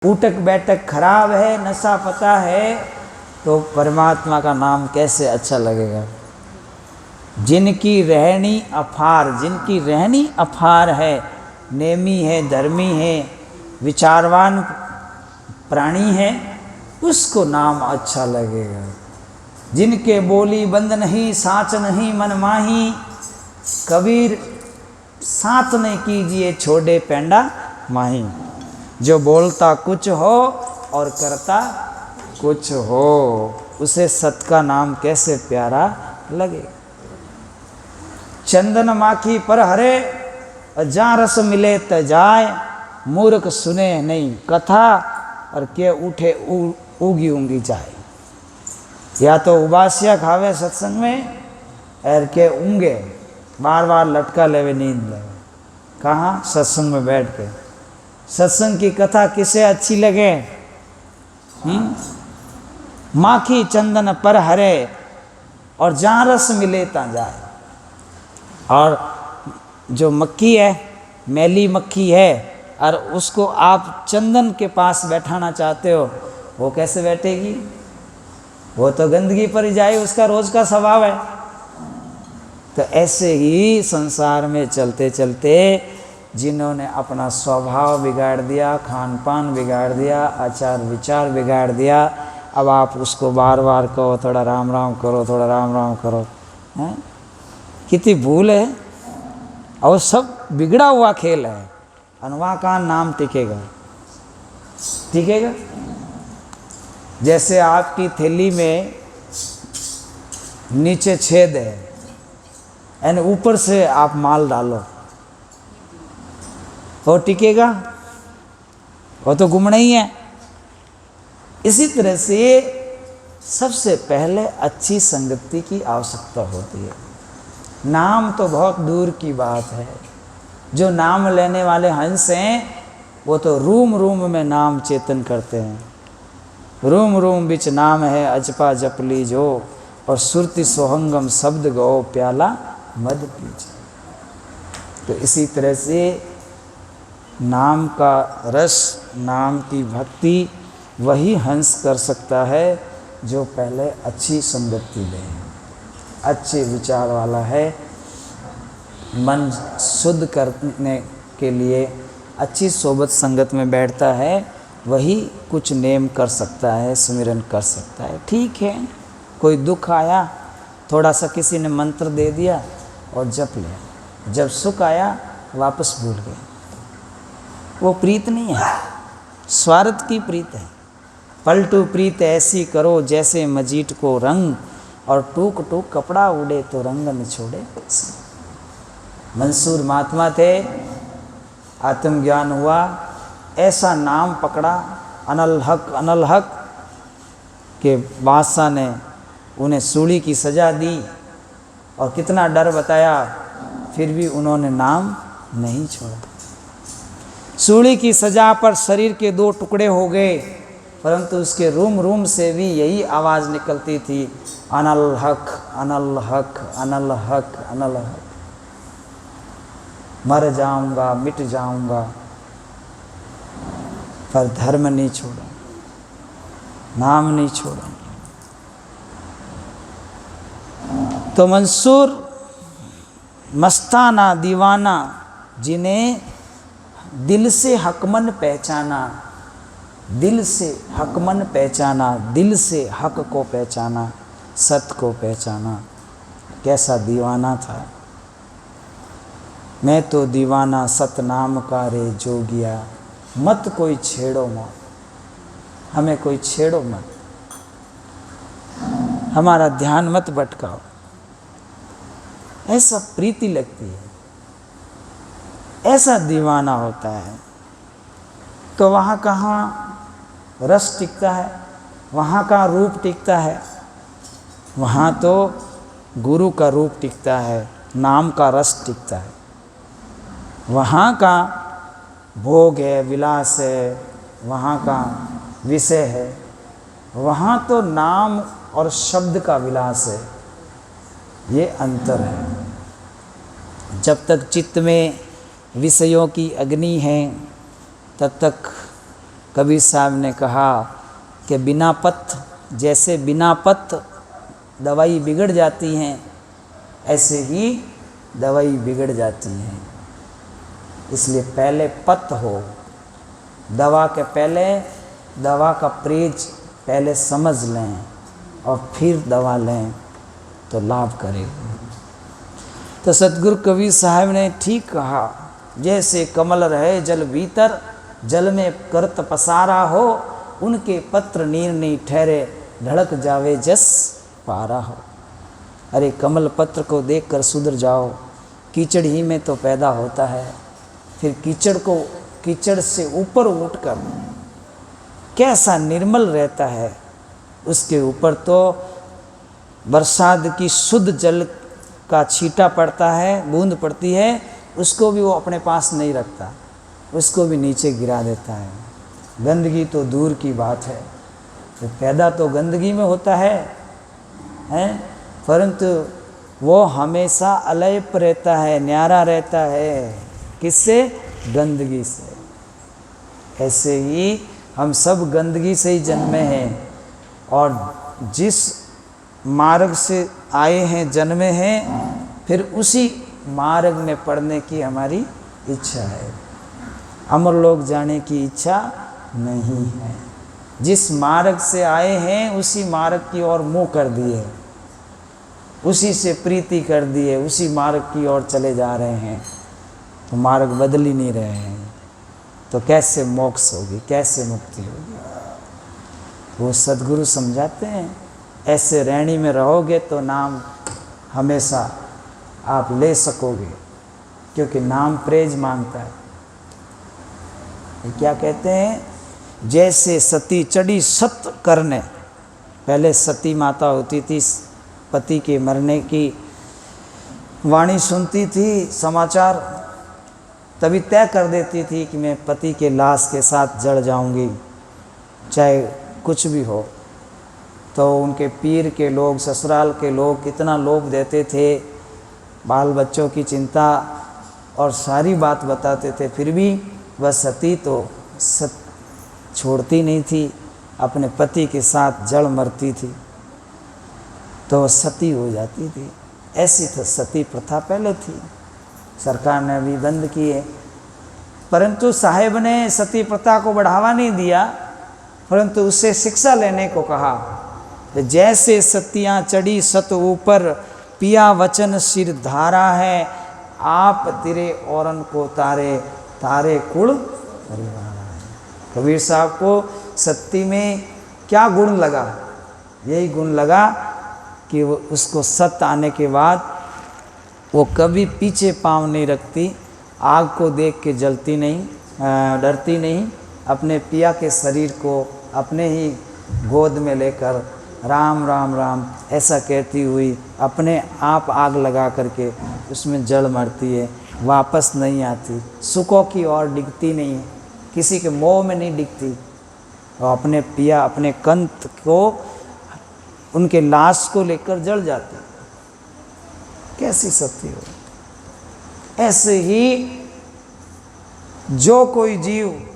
उठक बैठक खराब है, नशा पता है, तो परमात्मा का नाम कैसे अच्छा लगेगा। जिनकी रहनी अपार, जिनकी रहनी अपार है, नेमी है, धर्मी है, विचारवान प्राणी है, उसको नाम अच्छा लगेगा। जिनके बोली बंद नहीं, साच नहीं मन माही, कबीर साथ नहीं कीजिए छोड़े पेंडा माही। जो बोलता कुछ हो और करता कुछ हो, उसे सत का नाम कैसे प्यारा लगे। चंदन माखी पर हरे, जहाँ रस मिले त जाए, मूर्ख सुने नहीं कथा, और के उठे उगी ऊँगी जाए। या तो उबासिया खावे सत्संग में, और के ऊँगे बार बार लटका लेवे, नींद लेवे। कहाँ? सत्संग में बैठ के। सत्संग की कथा किसे अच्छी लगे? माखी चंदन पर हरे, और जहाँ रस मिले ता जाए। और जो मक्खी है, मैली मक्खी है, और उसको आप चंदन के पास बैठाना चाहते हो, वो कैसे बैठेगी? वो तो गंदगी पर ही जाए, उसका रोज का स्वभाव है। तो ऐसे ही संसार में चलते चलते जिन्होंने अपना स्वभाव बिगाड़ दिया, खान पान बिगाड़ दिया, आचार विचार बिगाड़ दिया, अब आप उसको बार बार कहो थोड़ा राम राम करो, थोड़ा राम राम करो, हैं? कितनी भूल है। और सब बिगड़ा हुआ खेल है। अनवा का नाम टिकेगा, टिकेगा। जैसे आपकी थैली में नीचे छेद है, यानी ऊपर से आप माल डालो, वो टिकेगा? वो तो घूमना ही है। इसी तरह से सबसे पहले अच्छी संगति की आवश्यकता होती है। नाम तो बहुत दूर की बात है। जो नाम लेने वाले हंस हैं, वो तो रूम रूम में नाम चेतन करते हैं। रूम रूम बिच नाम है, अजपा जप लीजो, और सुरति सोहंगम शब्द गो, प्याला मद पीछे। तो इसी तरह से नाम का रस, नाम की भक्ति वही हंस कर सकता है जो पहले अच्छी संगति ले, अच्छे विचार वाला है। मन शुद्ध करने के लिए अच्छी सोबत संगत में बैठता है, वही कुछ नेम कर सकता है, सुमिरन कर सकता है। ठीक है, कोई दुख आया, थोड़ा सा किसी ने मंत्र दे दिया और जप लिया, जब सुख आया वापस भूल गए। वो प्रीत नहीं है, स्वार्थ की प्रीत है। पलटू प्रीत ऐसी करो जैसे मजीट को रंग, और टूक टूक कपड़ा उड़े तो रंग न छोड़े। मंसूर महात्मा थे, आत्मज्ञान हुआ, ऐसा नाम पकड़ा अनल हक के बादशाह ने उन्हें सूली की सज़ा दी, और कितना डर बताया, फिर भी उन्होंने नाम नहीं छोड़ा। सूली की सज़ा पर शरीर के 2 टुकड़े हो गए, परंतु उसके रूम रूम से भी यही आवाज़ निकलती थी, अनल हक अनल हक अनल हक अनल हक। मर जाऊंगा, मिट जाऊंगा, पर धर्म नहीं छोड़ा, नाम नहीं छोड़ा। तो मंसूर मस्ताना दीवाना, जिन्हें दिल से हकमन पहचाना, दिल से हकमन पहचाना, दिल से हक को पहचाना, सत को पहचाना, कैसा दीवाना था। मैं तो दीवाना सतनाम का रे जोगिया, मत कोई छेड़ो मत, हमें कोई छेड़ो मत, हमारा ध्यान मत भटकाओ। ऐसा प्रीति लगती है, ऐसा दीवाना होता है। तो वहाँ कहाँ रस टिकता है, वहाँ का रूप टिकता है? वहाँ तो गुरु का रूप टिकता है, नाम का रस टिकता है। वहाँ का भोग है, विलास है, वहाँ का विषय है। वहाँ तो नाम और शब्द का विलास है, ये अंतर है। जब तक चित्त में विषयों की अग्नि है, तब तक कबीर साहब ने कहा कि बिना पत्थ, जैसे बिना पत्थ दवाई बिगड़ जाती हैं, ऐसे ही दवाई बिगड़ जाती है। इसलिए पहले पत्थ हो, दवा के पहले दवा का प्रेज पहले समझ लें और फिर दवा लें तो लाभ करेगी। तो सतगुरु कबीर साहब ने ठीक कहा, जैसे कमल रहे जल भीतर, जल में करत पसारा हो, उनके पत्र नीर नहीं ठहरे, ढड़क जावे जस पारा हो। अरे कमल पत्र को देखकर सुधर जाओ, कीचड़ ही में तो पैदा होता है, फिर कीचड़ से ऊपर उठकर कैसा निर्मल रहता है, उसके ऊपर तो बरसात की शुद्ध जल का छींटा पड़ता है, बूंद पड़ती है, उसको भी वो अपने पास नहीं रखता, उसको भी नीचे गिरा देता है। गंदगी तो दूर की बात है, तो पैदा तो गंदगी में होता है, परंतु वो हमेशा अलेप रहता है, न्यारा रहता है। किससे? गंदगी से। ऐसे ही हम सब गंदगी से ही जन्मे हैं और जिस मार्ग से आए हैं, जन्मे हैं, फिर उसी मार्ग में पढ़ने की हमारी इच्छा है। अमर लोक जाने की इच्छा नहीं है। जिस मार्ग से आए हैं उसी मार्ग की ओर मुँह कर दिए, उसी से प्रीति कर दिए, उसी मार्ग की ओर चले जा रहे हैं, तो मार्ग बदल ही नहीं रहे हैं, तो कैसे मोक्ष होगी, कैसे मुक्ति होगी? वो सद्गुरु समझाते हैं, ऐसे रहनी में रहोगे तो नाम हमेशा आप ले सकोगे, क्योंकि नाम प्रेज मांगता है। ये क्या कहते हैं? जैसे सती चढ़ी सत करने, पहले सती माता होती थी, पति के मरने की वाणी सुनती थी, समाचार, तभी तय कर देती थी कि मैं पति के लाश के साथ जड़ जाऊंगी, चाहे कुछ भी हो। तो उनके पीर के लोग, ससुराल के लोग कितना लोभ देते थे, बाल बच्चों की चिंता और सारी बात बताते थे, फिर भी वह सती तो सत छोड़ती नहीं थी, अपने पति के साथ जड़ मरती थी, तो सती हो जाती थी। ऐसी तो सती प्रथा पहले थी, सरकार ने अभी बंद की है, परंतु साहेब ने सती प्रथा को बढ़ावा नहीं दिया, परंतु उससे शिक्षा लेने को कहा। तो जैसे सतियाँ चढ़ी सत ऊपर, पिया वचन सिर धारा है, आप तिरे औरन को तारे, तारे कुल परिवार है। कबीर साहब को सती में क्या गुण लगा? यही गुण लगा कि वो उसको सत्य आने के बाद वो कभी पीछे पाँव नहीं रखती, आग को देख के जलती नहीं, डरती नहीं, अपने पिया के शरीर को अपने ही गोद में लेकर राम राम राम ऐसा कहती हुई अपने आप आग लगा करके उसमें जल मरती है, वापस नहीं आती, सुखों की ओर डिगती नहीं है, किसी के मोह में नहीं डिगती, और अपने पिया, अपने कंत को, उनके लाश को लेकर जल जाती। कैसी सत्य हो? ऐसे ही जो कोई जीव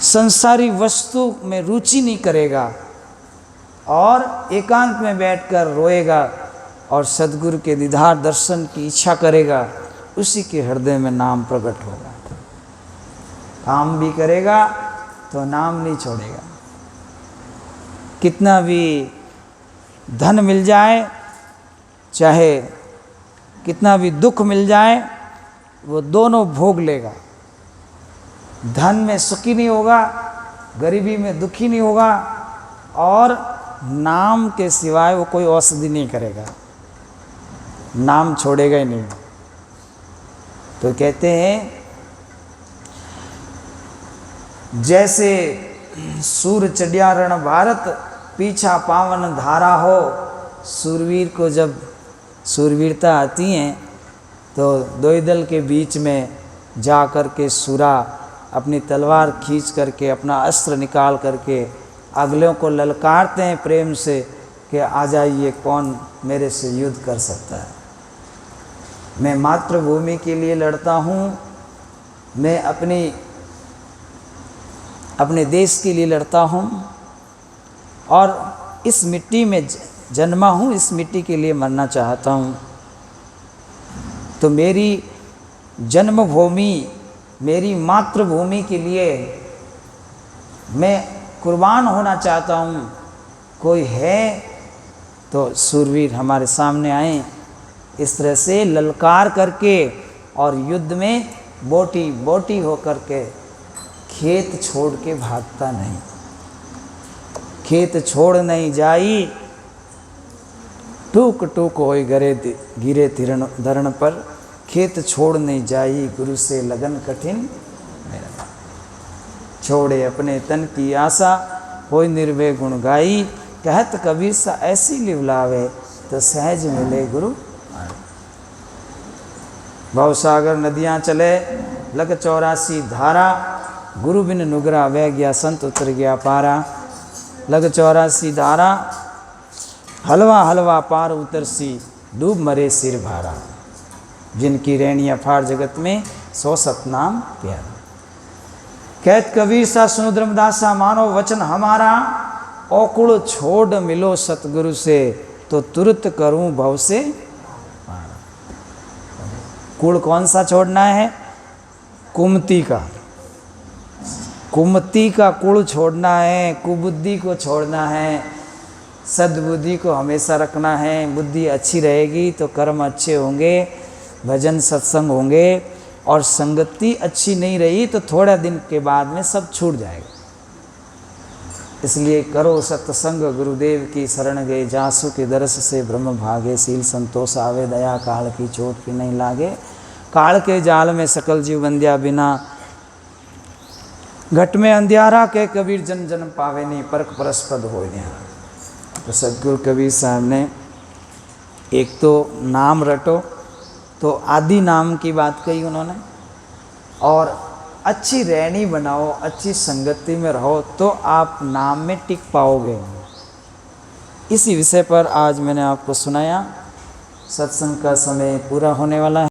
संसारी वस्तु में रुचि नहीं करेगा और एकांत में बैठकर रोएगा और सद्गुरु के दीदार दर्शन की इच्छा करेगा, उसी के हृदय में नाम प्रकट होगा। काम भी करेगा तो नाम नहीं छोड़ेगा। कितना भी धन मिल जाए, चाहे कितना भी दुख मिल जाए, वो दोनों भोग लेगा। धन में सुखी नहीं होगा, गरीबी में दुखी नहीं होगा, और नाम के सिवाय वो कोई औषधि नहीं करेगा, नाम छोड़ेगा ही नहीं। तो कहते हैं जैसे सूर चढ़िया रण भारत, पीछा पावन धारा हो। सूरवीर को जब सूरवीरता आती है तो दो दल के बीच में जा कर के सूरा अपनी तलवार खींच करके, अपना अस्त्र निकाल करके अगलों को ललकारते हैं प्रेम से कि आ जाइए, कौन मेरे से युद्ध कर सकता है। मैं मातृभूमि के लिए लड़ता हूँ, मैं अपने देश के लिए लड़ता हूँ और इस मिट्टी में जन्मा हूँ, इस मिट्टी के लिए मरना चाहता हूँ। तो मेरी जन्मभूमि, मेरी मातृभूमि के लिए मैं कुर्बान होना चाहता हूँ। कोई है तो सूरवीर हमारे सामने आए। इस तरह से ललकार करके और युद्ध में बोटी बोटी होकर के खेत छोड़ के भागता नहीं। खेत छोड़ नहीं जाई, टूक टूक होए गिरे धरण पर। खेत छोड़ नहीं जाई, गुरु से लगन कठिन छोड़े अपने तन की आशा, होय निर्भय गुण गाई। कहत कबीर सा ऐसी लिवलावे, तो सहज मिले गुरु। भवसागर नदियाँ चले लग 84 धारा, गुरु बिन नुगरा बह गया संत उतर गया पारा। लग 84 धारा, हलवा हलवा पार उतरसी, डूब मरे सिर भारा। जिनकी रैनी अफार जगत में, सो सतनाम प्यारा। कहत कबीर सा सुनो धर्मदासा, मानो वचन हमारा। औकुड़ छोड़ मिलो सतगुरु से, तो तुरंत करूं भव से पारा। कुल कौन सा छोड़ना है? कुमति का। कुमति का कुल छोड़ना है, कुबुद्धि को छोड़ना है, सद्बुद्धि को हमेशा रखना है। बुद्धि अच्छी रहेगी तो कर्म अच्छे होंगे, भजन सत्संग होंगे। और संगति अच्छी नहीं रही तो थोड़ा दिन के बाद में सब छूट जाएगा। इसलिए करो सत्संग गुरुदेव की शरण गए, जासु के दरस से ब्रह्म भागे। सील संतोष आवे, दया काल की चोट की नहीं लागे। काल के जाल में सकल जीव बंध्या बिना, घट में अंधियारा के कबीर जन जन पावे नहीं, परख परस्पद हो गया। तो सदगुरु कबीर साहब ने एक तो नाम रटो, तो आदि नाम की बात कही उन्होंने, और अच्छी रहनी बनाओ, अच्छी संगति में रहो तो आप नाम में टिक पाओगे। इसी विषय पर आज मैंने आपको सुनाया। सत्संग का समय पूरा होने वाला है।